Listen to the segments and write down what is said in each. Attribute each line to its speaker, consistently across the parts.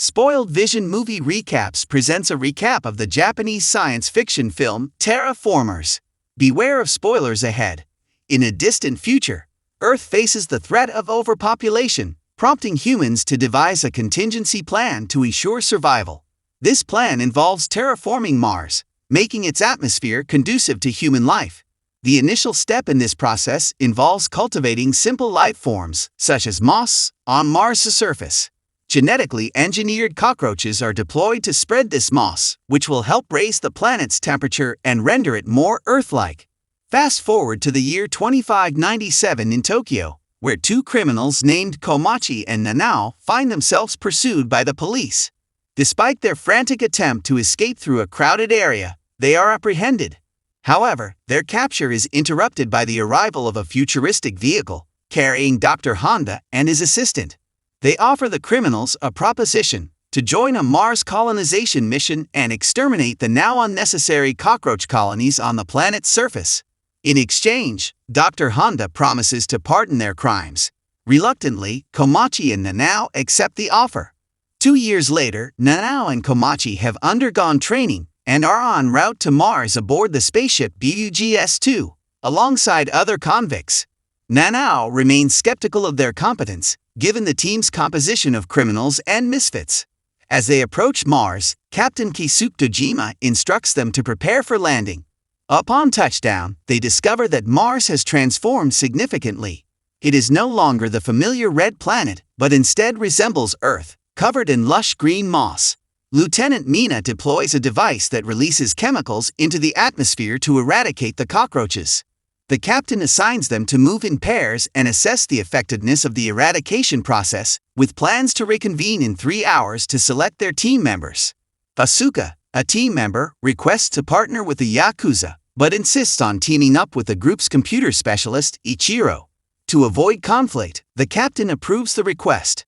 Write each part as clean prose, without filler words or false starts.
Speaker 1: Spoiled Vision Movie Recaps presents a recap of the Japanese science fiction film Terraformers. Beware of spoilers ahead. In a distant future, Earth faces the threat of overpopulation, prompting humans to devise a contingency plan to ensure survival. This plan involves terraforming Mars, making its atmosphere conducive to human life. The initial step in this process involves cultivating simple life forms, such as moss, on Mars' surface. Genetically engineered cockroaches are deployed to spread this moss, which will help raise the planet's temperature and render it more Earth-like. Fast forward to the year 2597 in Tokyo, where two criminals named Komachi and Nanao find themselves pursued by the police. Despite their frantic attempt to escape through a crowded area, they are apprehended. However, their capture is interrupted by the arrival of a futuristic vehicle, carrying Dr. Honda and his assistant. They offer the criminals a proposition to join a Mars colonization mission and exterminate the now unnecessary cockroach colonies on the planet's surface. In exchange, Dr. Honda promises to pardon their crimes. Reluctantly, Komachi and Nanao accept the offer. 2 years later, Nanao and Komachi have undergone training and are en route to Mars aboard the spaceship BUGS-2, alongside other convicts. Nanao remains skeptical of their competence, given the team's composition of criminals and misfits. As they approach Mars, Captain Keisuke Dojima instructs them to prepare for landing. Upon touchdown, they discover that Mars has transformed significantly. It is no longer the familiar red planet, but instead resembles Earth, covered in lush green moss. Lieutenant Mina deploys a device that releases chemicals into the atmosphere to eradicate the cockroaches. The captain assigns them to move in pairs and assess the effectiveness of the eradication process, with plans to reconvene in 3 hours to select their team members. Asuka, a team member, requests to partner with the Yakuza, but insists on teaming up with the group's computer specialist, Ichiro. To avoid conflict, the captain approves the request.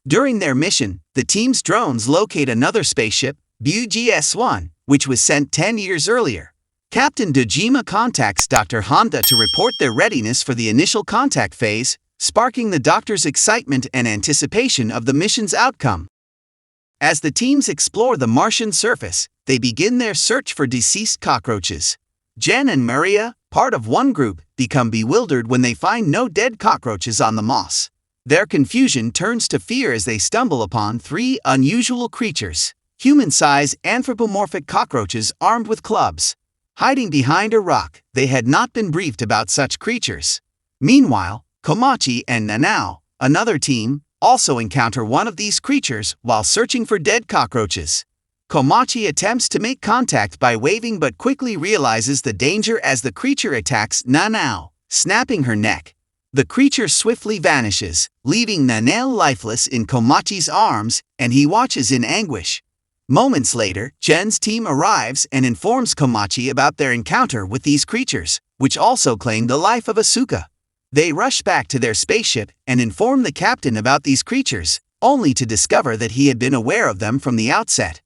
Speaker 1: During their mission, the team's drones locate another spaceship, BUGS-1, which was sent 10 years earlier. Captain Dojima contacts Dr. Honda to report their readiness for the initial contact phase, sparking the doctor's excitement and anticipation of the mission's outcome. As the teams explore the Martian surface, they begin their search for deceased cockroaches. Jen and Maria, part of one group, become bewildered when they find no dead cockroaches on the moss. Their confusion turns to fear as they stumble upon 3 unusual creatures, human-sized anthropomorphic cockroaches armed with clubs. Hiding behind a rock, they had not been briefed about such creatures. Meanwhile, Komachi and Nanao, another team, also encounter one of these creatures while searching for dead cockroaches. Komachi attempts to make contact by waving but quickly realizes the danger as the creature attacks Nanao, snapping her neck. The creature swiftly vanishes, leaving Nanao lifeless in Komachi's arms, and he watches in anguish. Moments later, Jen's team arrives and informs Komachi about their encounter with these creatures, which also claim the life of Asuka. They rush back to their spaceship and inform the captain about these creatures, only to discover that he had been aware of them from the outset.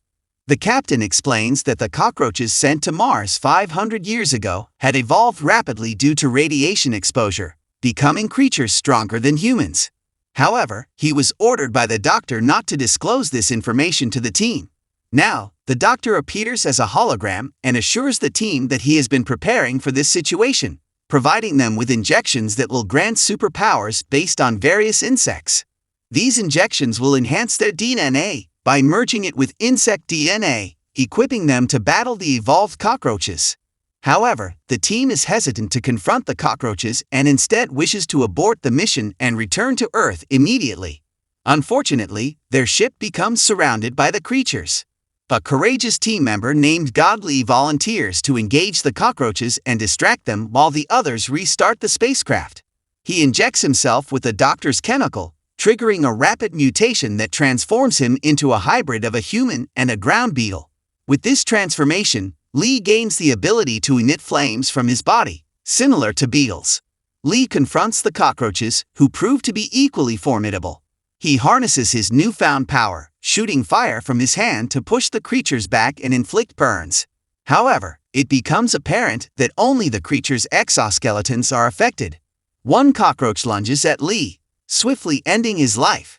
Speaker 1: The captain explains that the cockroaches sent to Mars 500 years ago had evolved rapidly due to radiation exposure, becoming creatures stronger than humans. However, he was ordered by the doctor not to disclose this information to the team. Now, the doctor appears as a hologram and assures the team that he has been preparing for this situation, providing them with injections that will grant superpowers based on various insects. These injections will enhance their DNA by merging it with insect DNA, equipping them to battle the evolved cockroaches. However, the team is hesitant to confront the cockroaches and instead wishes to abort the mission and return to Earth immediately. Unfortunately, their ship becomes surrounded by the creatures. A courageous team member named Godly volunteers to engage the cockroaches and distract them while the others restart the spacecraft. He injects himself with the doctor's chemical, triggering a rapid mutation that transforms him into a hybrid of a human and a ground beetle. With this transformation, Lee gains the ability to emit flames from his body, similar to beetles. Lee confronts the cockroaches, who prove to be equally formidable. He harnesses his newfound power, shooting fire from his hand to push the creatures back and inflict burns. However, it becomes apparent that only the creature's exoskeletons are affected. One cockroach lunges at Lee, swiftly ending his life.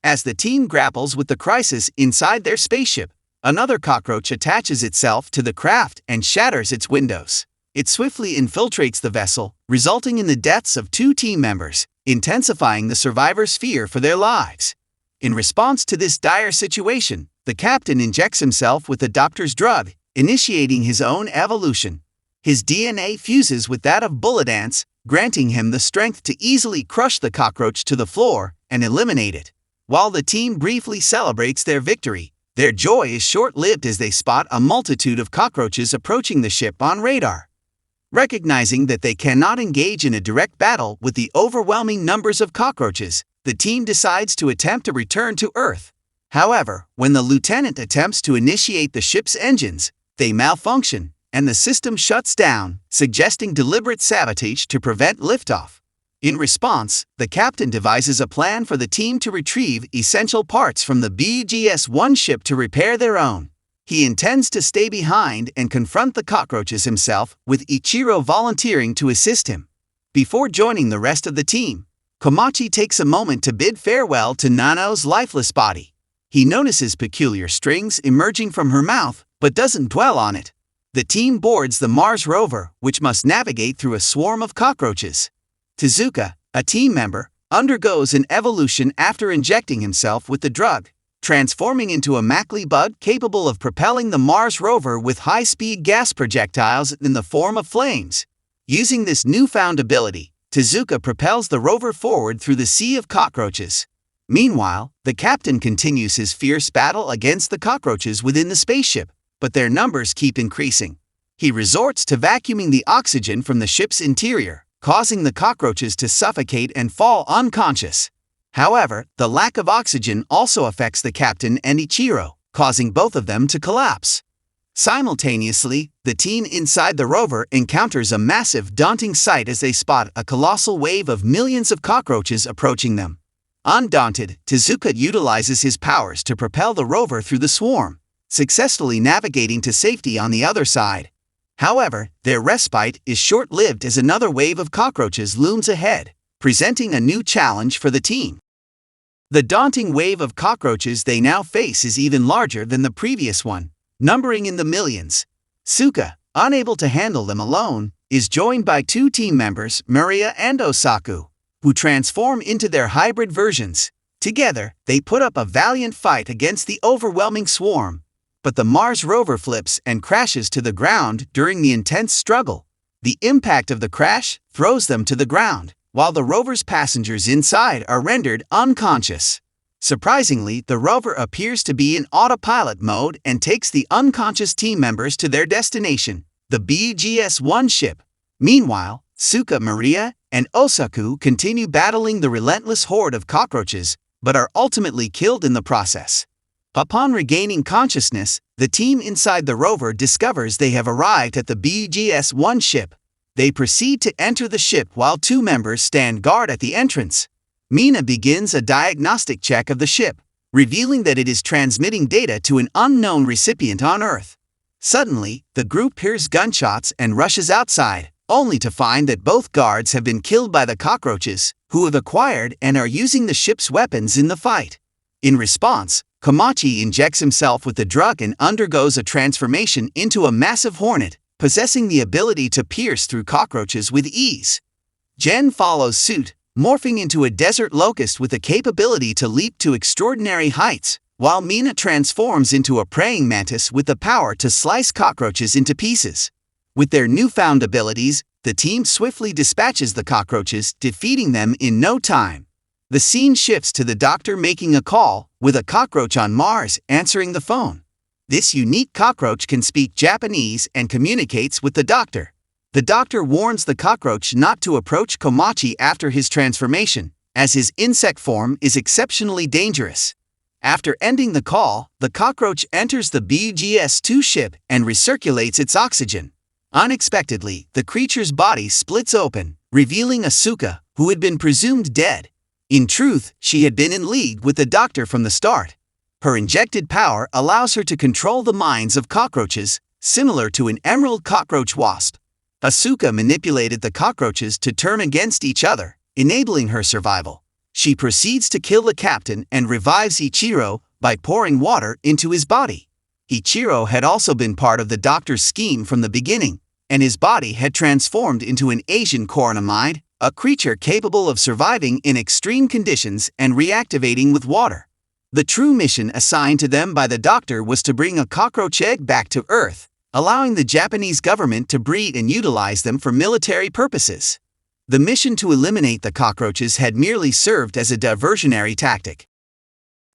Speaker 1: As the team grapples with the crisis inside their spaceship, another cockroach attaches itself to the craft and shatters its windows. It swiftly infiltrates the vessel, resulting in the deaths of 2 team members, intensifying the survivors' fear for their lives. In response to this dire situation, the captain injects himself with the doctor's drug, initiating his own evolution. His DNA fuses with that of bullet ants, granting him the strength to easily crush the cockroach to the floor and eliminate it. While the team briefly celebrates their victory, their joy is short-lived as they spot a multitude of cockroaches approaching the ship on radar. Recognizing that they cannot engage in a direct battle with the overwhelming numbers of cockroaches, the team decides to attempt a return to Earth. However, when the lieutenant attempts to initiate the ship's engines, they malfunction, and the system shuts down, suggesting deliberate sabotage to prevent liftoff. In response, the captain devises a plan for the team to retrieve essential parts from the BGS-1 ship to repair their own. He intends to stay behind and confront the cockroaches himself, with Ichiro volunteering to assist him. Before joining the rest of the team, Komachi takes a moment to bid farewell to Nano's lifeless body. He notices peculiar strings emerging from her mouth, but doesn't dwell on it. The team boards the Mars rover, which must navigate through a swarm of cockroaches. Tezuka, a team member, undergoes an evolution after injecting himself with the drug, transforming into a Mackley bug capable of propelling the Mars rover with high-speed gas projectiles in the form of flames. Using this newfound ability, Tezuka propels the rover forward through the sea of cockroaches. Meanwhile, the captain continues his fierce battle against the cockroaches within the spaceship, but their numbers keep increasing. He resorts to vacuuming the oxygen from the ship's interior, causing the cockroaches to suffocate and fall unconscious. However, the lack of oxygen also affects the captain and Ichiro, causing both of them to collapse. Simultaneously, the team inside the rover encounters a massive, daunting sight as they spot a colossal wave of millions of cockroaches approaching them. Undaunted, Tezuka utilizes his powers to propel the rover through the swarm, successfully navigating to safety on the other side. However, their respite is short-lived as another wave of cockroaches looms ahead, presenting a new challenge for the team. The daunting wave of cockroaches they now face is even larger than the previous one, numbering in the millions. Suka, unable to handle them alone, is joined by 2 team members, Maria and Osaku, who transform into their hybrid versions. Together, they put up a valiant fight against the overwhelming swarm. But the Mars rover flips and crashes to the ground during the intense struggle. The impact of the crash throws them to the ground, while the rover's passengers inside are rendered unconscious. Surprisingly, the rover appears to be in autopilot mode and takes the unconscious team members to their destination, the BGS-1 ship. Meanwhile, Suka, Maria, and Osaku continue battling the relentless horde of cockroaches, but are ultimately killed in the process. Upon regaining consciousness, the team inside the rover discovers they have arrived at the BGS-1 ship. They proceed to enter the ship while 2 members stand guard at the entrance. Mina begins a diagnostic check of the ship, revealing that it is transmitting data to an unknown recipient on Earth. Suddenly, the group hears gunshots and rushes outside, only to find that both guards have been killed by the cockroaches, who have acquired and are using the ship's weapons in the fight. In response, Komachi injects himself with the drug and undergoes a transformation into a massive hornet, possessing the ability to pierce through cockroaches with ease. Jen follows suit, morphing into a desert locust with the capability to leap to extraordinary heights, while Mina transforms into a praying mantis with the power to slice cockroaches into pieces. With their newfound abilities, the team swiftly dispatches the cockroaches, defeating them in no time. The scene shifts to the doctor making a call, with a cockroach on Mars answering the phone. This unique cockroach can speak Japanese and communicates with the doctor. The doctor warns the cockroach not to approach Komachi after his transformation, as his insect form is exceptionally dangerous. After ending the call, the cockroach enters the BGS-2 ship and recirculates its oxygen. Unexpectedly, the creature's body splits open, revealing Asuka, who had been presumed dead. In truth, she had been in league with the doctor from the start. Her injected power allows her to control the minds of cockroaches, similar to an emerald cockroach wasp. Asuka manipulated the cockroaches to turn against each other, enabling her survival. She proceeds to kill the captain and revives Ichiro by pouring water into his body. Ichiro had also been part of the doctor's scheme from the beginning, and his body had transformed into an Asian coronamide, a creature capable of surviving in extreme conditions and reactivating with water. The true mission assigned to them by the doctor was to bring a cockroach egg back to Earth, allowing the Japanese government to breed and utilize them for military purposes. The mission to eliminate the cockroaches had merely served as a diversionary tactic.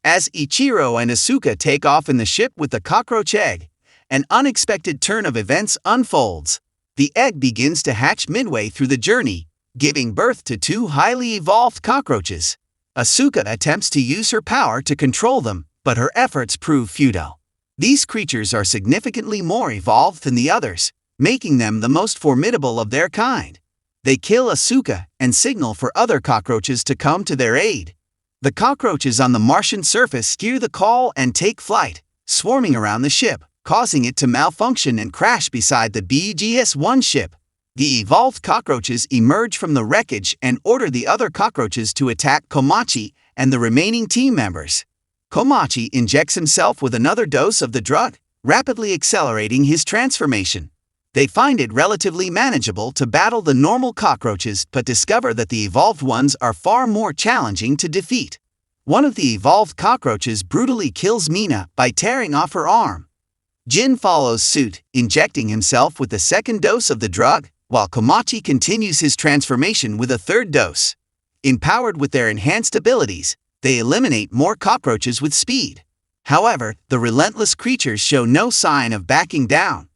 Speaker 1: As Ichiro and Asuka take off in the ship with the cockroach egg, an unexpected turn of events unfolds. The egg begins to hatch midway through the journey, giving birth to two highly evolved cockroaches. Asuka attempts to use her power to control them, but her efforts prove futile. These creatures are significantly more evolved than the others, making them the most formidable of their kind. They kill Asuka and signal for other cockroaches to come to their aid. The cockroaches on the Martian surface hear the call and take flight, swarming around the ship, causing it to malfunction and crash beside the BGS-1 ship. The evolved cockroaches emerge from the wreckage and order the other cockroaches to attack Komachi and the remaining team members. Komachi injects himself with another dose of the drug, rapidly accelerating his transformation. They find it relatively manageable to battle the normal cockroaches but discover that the evolved ones are far more challenging to defeat. One of the evolved cockroaches brutally kills Mina by tearing off her arm. Jin follows suit, injecting himself with the second dose of the drug, while Komachi continues his transformation with a third dose. Empowered with their enhanced abilities, they eliminate more cockroaches with speed. However, the relentless creatures show no sign of backing down.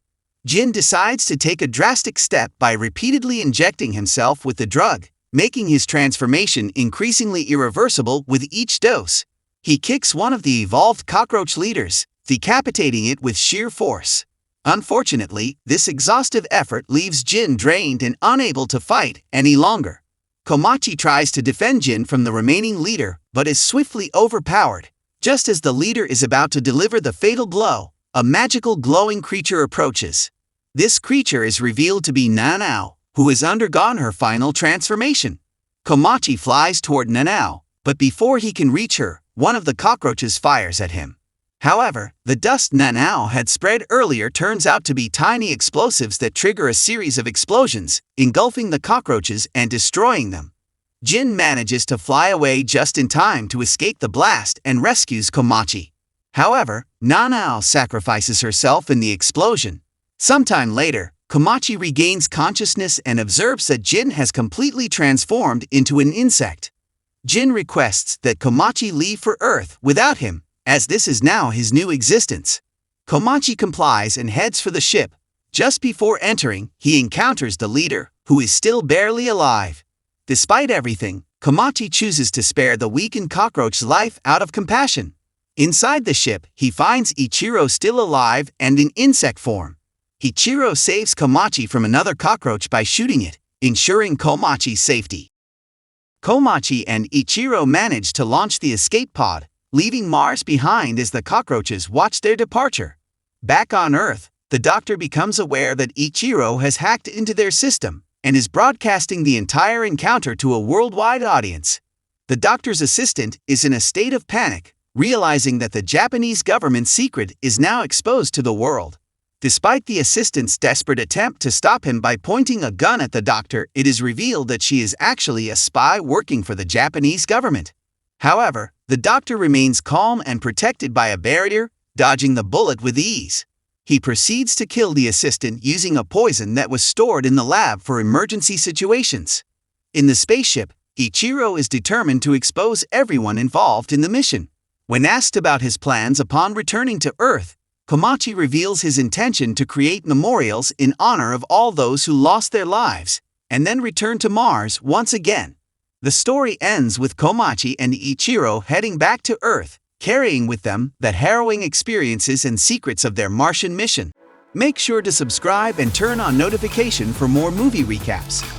Speaker 1: Jin decides to take a drastic step by repeatedly injecting himself with the drug, making his transformation increasingly irreversible with each dose. He kicks one of the evolved cockroach leaders, decapitating it with sheer force. Unfortunately, this exhaustive effort leaves Jin drained and unable to fight any longer. Komachi tries to defend Jin from the remaining leader, but is swiftly overpowered. Just as the leader is about to deliver the fatal blow, a magical glowing creature approaches. This creature is revealed to be Nanao, who has undergone her final transformation. Komachi flies toward Nanao, but before he can reach her, one of the cockroaches fires at him. However, the dust Nanao had spread earlier turns out to be tiny explosives that trigger a series of explosions, engulfing the cockroaches and destroying them. Jin manages to fly away just in time to escape the blast and rescues Komachi. However, Nanao sacrifices herself in the explosion. Sometime later, Komachi regains consciousness and observes that Jin has completely transformed into an insect. Jin requests that Komachi leave for Earth without him, as this is now his new existence. Komachi complies and heads for the ship. Just before entering, he encounters the leader, who is still barely alive. Despite everything, Komachi chooses to spare the weakened cockroach's life out of compassion. Inside the ship, he finds Ichiro still alive and in insect form. Ichiro saves Komachi from another cockroach by shooting it, ensuring Komachi's safety. Komachi and Ichiro manage to launch the escape pod, leaving Mars behind as the cockroaches watch their departure. Back on Earth, the doctor becomes aware that Ichiro has hacked into their system and is broadcasting the entire encounter to a worldwide audience. The doctor's assistant is in a state of panic, realizing that the Japanese government's secret is now exposed to the world. Despite the assistant's desperate attempt to stop him by pointing a gun at the doctor, it is revealed that she is actually a spy working for the Japanese government. However, the doctor remains calm and protected by a barrier, dodging the bullet with ease. He proceeds to kill the assistant using a poison that was stored in the lab for emergency situations. In the spaceship, Ichiro is determined to expose everyone involved in the mission. When asked about his plans upon returning to Earth, Komachi reveals his intention to create memorials in honor of all those who lost their lives, and then return to Mars once again. The story ends with Komachi and Ichiro heading back to Earth, carrying with them the harrowing experiences and secrets of their Martian mission. Make sure to subscribe and turn on notification for more movie recaps.